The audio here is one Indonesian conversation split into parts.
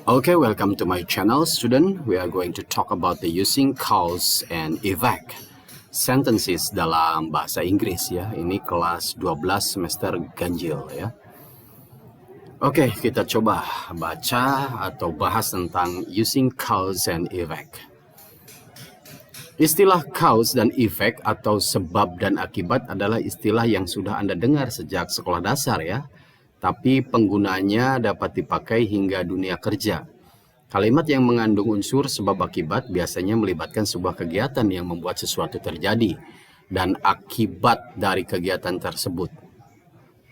Okay, welcome to my channel, student. We are going to talk about the using cause and effect sentences dalam bahasa Inggris ya. Ini kelas 12 semester ganjil ya. Oke, kita coba baca atau bahas tentang using cause and effect. Istilah cause dan effect atau sebab dan akibat adalah istilah yang sudah Anda dengar sejak sekolah dasar ya. Tapi penggunanya dapat dipakai hingga dunia kerja. Kalimat yang mengandung unsur sebab akibat biasanya melibatkan sebuah kegiatan yang membuat sesuatu terjadi dan akibat dari kegiatan tersebut.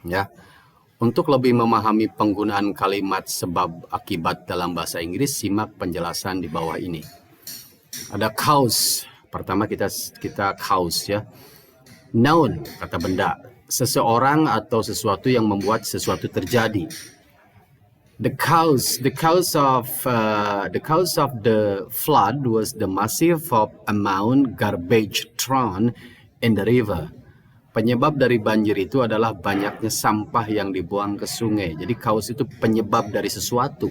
Ya. Untuk lebih memahami penggunaan kalimat sebab akibat dalam bahasa Inggris, simak penjelasan di bawah ini. Ada cause. Pertama kita cause ya. Noun, kata benda. Seseorang atau sesuatu yang membuat sesuatu terjadi. The cause of the flood was the massive amount garbage thrown in the river. Penyebab dari banjir itu adalah banyaknya sampah yang dibuang ke sungai. Jadi cause itu penyebab dari sesuatu.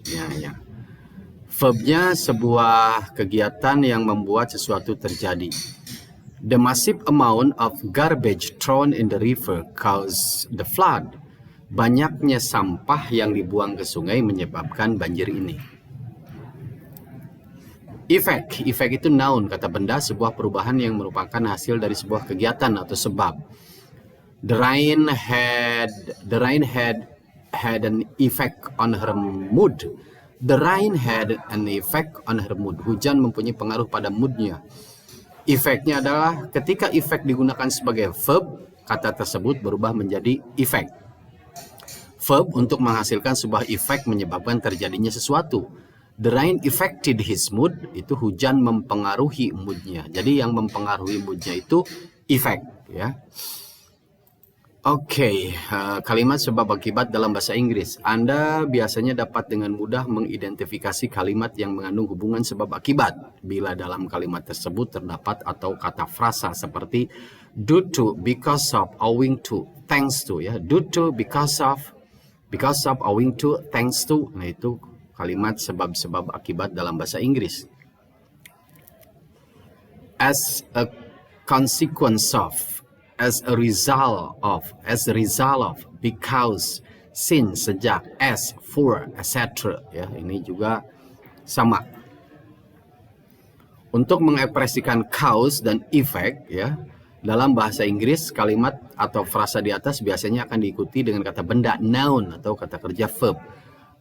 Ya. Verbnya sebuah kegiatan yang membuat sesuatu terjadi. The massive amount of garbage thrown in the river caused the flood. Banyaknya sampah yang dibuang ke sungai menyebabkan banjir ini. Effect itu noun, kata benda, sebuah perubahan yang merupakan hasil dari sebuah kegiatan atau sebab. The rain had an effect on her mood. The rain had an effect on her mood. Hujan mempunyai pengaruh pada moodnya. Efeknya adalah ketika efek digunakan sebagai verb, kata tersebut berubah menjadi effect. Verb untuk menghasilkan sebuah efek menyebabkan terjadinya sesuatu. The rain affected his mood, itu hujan mempengaruhi moodnya. Jadi yang mempengaruhi moodnya itu efek ya. Oke, kalimat sebab akibat dalam bahasa Inggris. Anda biasanya dapat dengan mudah mengidentifikasi kalimat yang mengandung hubungan sebab akibat bila dalam kalimat tersebut terdapat atau kata frasa seperti due to, because of, owing to, thanks to ya. Due to, because of, owing to, thanks to. Nah, itu kalimat sebab-sebab akibat dalam bahasa Inggris. As a consequence of, as a result of, because, since, sejak, as, for, etc. Ya, ini juga sama. Untuk mengekspresikan cause dan effect ya, dalam bahasa Inggris kalimat atau frasa di atas biasanya akan diikuti dengan kata benda noun atau kata kerja verb.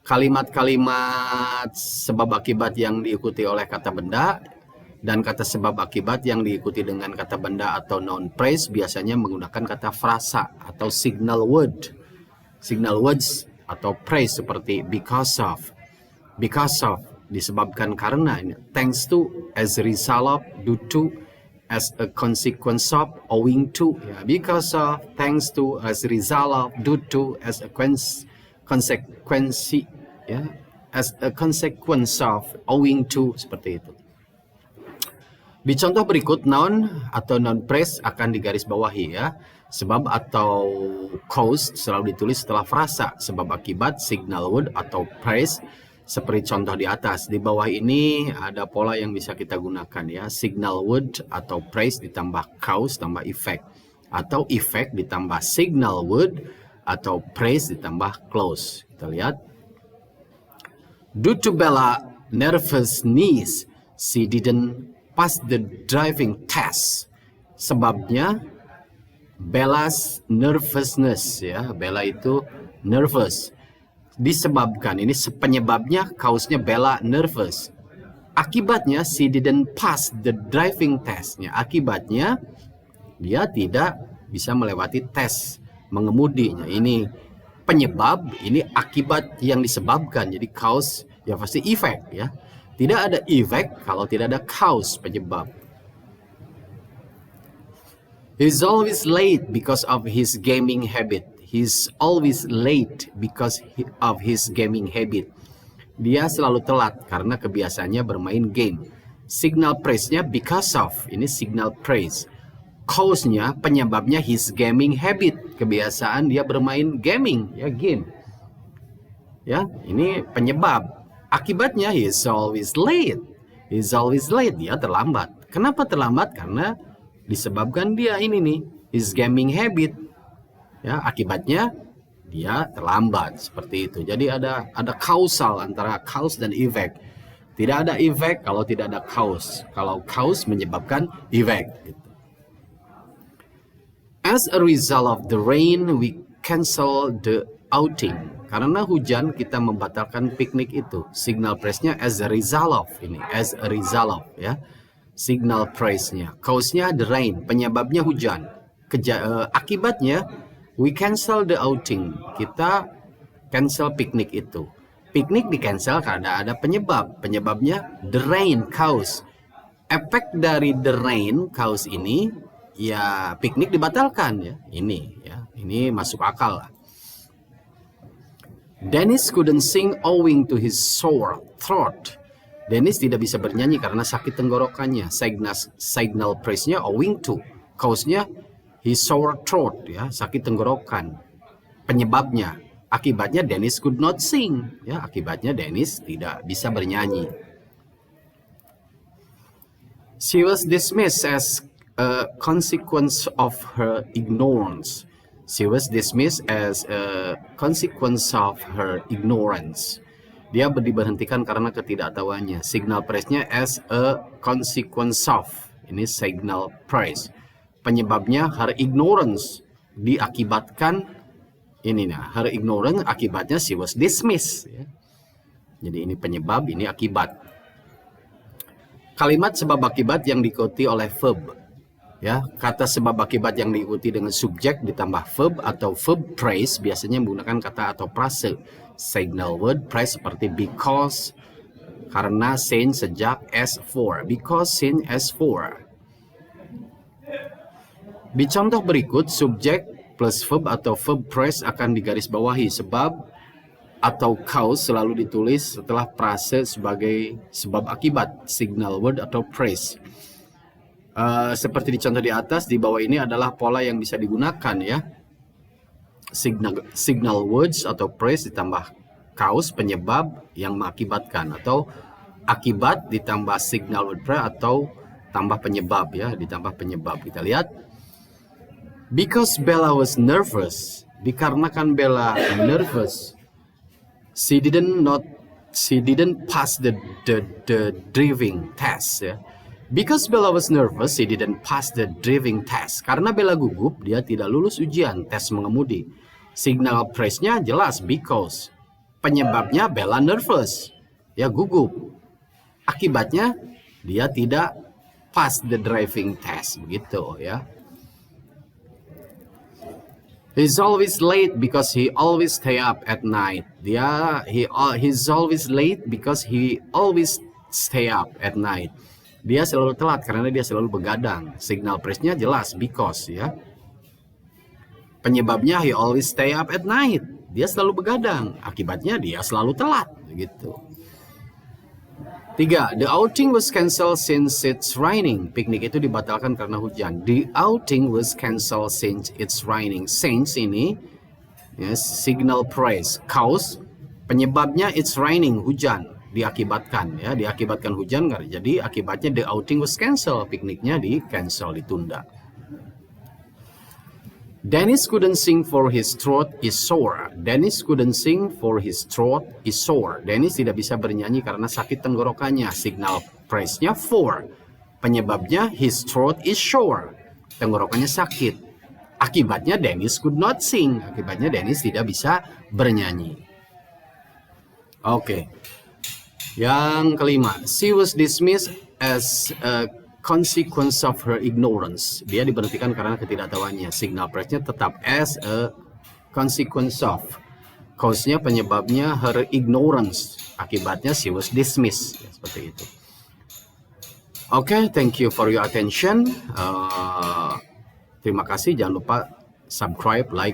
Kalimat-kalimat sebab akibat yang diikuti oleh kata benda dan kata sebab akibat yang diikuti dengan kata benda atau noun phrase biasanya menggunakan kata frasa atau signal word. Signal words atau phrase seperti because of, disebabkan karena, thanks to, as a result of, due to, as a consequence of, owing to, ya, because of, thanks to, as a result of, due to, as a konsekuensi, ya, as a consequence of, owing to, seperti itu. Di contoh berikut, noun atau noun phrase akan digarisbawahi ya. Sebab atau cause selalu ditulis setelah frasa. Sebab akibat, signal word atau phrase seperti contoh di atas. Di bawah ini ada pola yang bisa kita gunakan ya. Signal word atau phrase ditambah cause tambah effect. Atau effect ditambah signal word atau phrase ditambah clause. Kita lihat. Due to Bella nervousness, she didn't pass the driving test. Sebabnya Bella's nervousness ya. Bella itu nervous. Disebabkan, ini penyebabnya, cause-nya Bella nervous. Akibatnya she didn't pass the driving test-nya. Akibatnya dia tidak bisa melewati tes mengemudinya. Ini penyebab, ini akibat yang disebabkan. Jadi cause ya pasti effect ya. Tidak ada effect kalau tidak ada cause, penyebab. He's always late because of his gaming habit. He's always late because of his gaming habit. Dia selalu telat karena kebiasaannya bermain game. Signal phrase-nya because of, ini signal phrase. Cause-nya, penyebabnya his gaming habit. Kebiasaan dia bermain gaming, ya game. Ya, ini penyebab. Akibatnya he is always late. He is always late, dia terlambat. Kenapa terlambat? Karena disebabkan dia ini nih, his gaming habit. Ya, akibatnya dia terlambat seperti itu. Jadi ada kausal antara cause dan effect. Tidak ada effect kalau tidak ada cause. Kalau cause menyebabkan effect. As a result of the rain, we cancel the outing. Karena hujan, kita membatalkan piknik itu. Signal price-nya as a result of ini, as a result of ya. Signal price-nya, cause-nya the rain, penyebabnya hujan. Akibatnya we cancel the outing. Kita cancel piknik itu. Piknik di cancel karena ada penyebab. Penyebabnya the rain, cause. Efek dari the rain, cause ini ya piknik dibatalkan ya. Ini masuk akal lah. Dennis couldn't sing owing to his sore throat. Dennis tidak bisa bernyanyi karena sakit tenggorokannya. Signal praise-nya owing to. Cause-nya his sore throat ya, sakit tenggorokan. Penyebabnya, akibatnya Dennis could not sing ya, akibatnya Dennis tidak bisa bernyanyi. She was dismissed as a consequence of her ignorance. She was dismissed as a consequence of her ignorance. Dia diberhentikan karena ketidaktahuannya. Signal price-nya as a consequence of. Ini signal price. Penyebabnya her ignorance. Diakibatkan ini nah, her ignorance akibatnya she was dismissed. Ya. Jadi ini penyebab, ini akibat. Kalimat sebab akibat yang diikuti oleh verb. Ya, kata sebab akibat yang diikuti dengan subjek ditambah verb atau verb phrase biasanya menggunakan kata atau frase. Signal word phrase seperti because, karena, since, sejak, as, for. Because, since, as, for. Di contoh berikut, subjek plus verb atau verb phrase akan digarisbawahi. Sebab atau cause selalu ditulis setelah frase sebagai sebab akibat. Signal word atau phrase. Seperti di contoh di atas, di bawah ini adalah pola yang bisa digunakan ya. Signal words atau phrase ditambah cause, penyebab yang mengakibatkan, atau akibat ditambah signal word phrase atau tambah penyebab ya, ditambah penyebab. Kita lihat. Because Bella was nervous, dikarenakan Bella nervous, she didn't pass the driving test ya. Because Bella was nervous, she didn't pass the driving test. Karena Bella gugup, dia tidak lulus ujian tes mengemudi. Signal phrase-nya jelas because. Penyebabnya Bella nervous, ya gugup. Akibatnya dia tidak pass the driving test, begitu ya. He's always late because he always stay up at night. He's always late because he always stay up at night. Dia selalu telat karena dia selalu begadang. Signal phrase-nya jelas because ya. Penyebabnya he always stay up at night. Dia selalu begadang. Akibatnya dia selalu telat gitu. 3. The outing was cancelled since it's raining. Piknik itu dibatalkan karena hujan. The outing was cancelled since it's raining. Since ini ya, signal phrase. Cause, penyebabnya it's raining, hujan. Diakibatkan ya, diakibatkan hujan, jadi akibatnya the outing was cancelled, pikniknya di cancel, ditunda. Dennis couldn't sing for his throat is sore. Dennis couldn't sing for his throat is sore. Dennis tidak bisa bernyanyi karena sakit tenggorokannya. Signal phrase-nya for. Penyebabnya his throat is sore. Tenggorokannya sakit. Akibatnya Dennis could not sing. Akibatnya Dennis tidak bisa bernyanyi. Oke. Yang kelima, she was dismissed as a consequence of her ignorance. Dia diberhentikan karena ketidaktahuannya. Signal phrase-nya tetap as a consequence of. Cause-nya, penyebabnya her ignorance. Akibatnya she was dismissed. Ya, seperti itu. Oke, thank you for your attention. Terima kasih. Jangan lupa subscribe, like,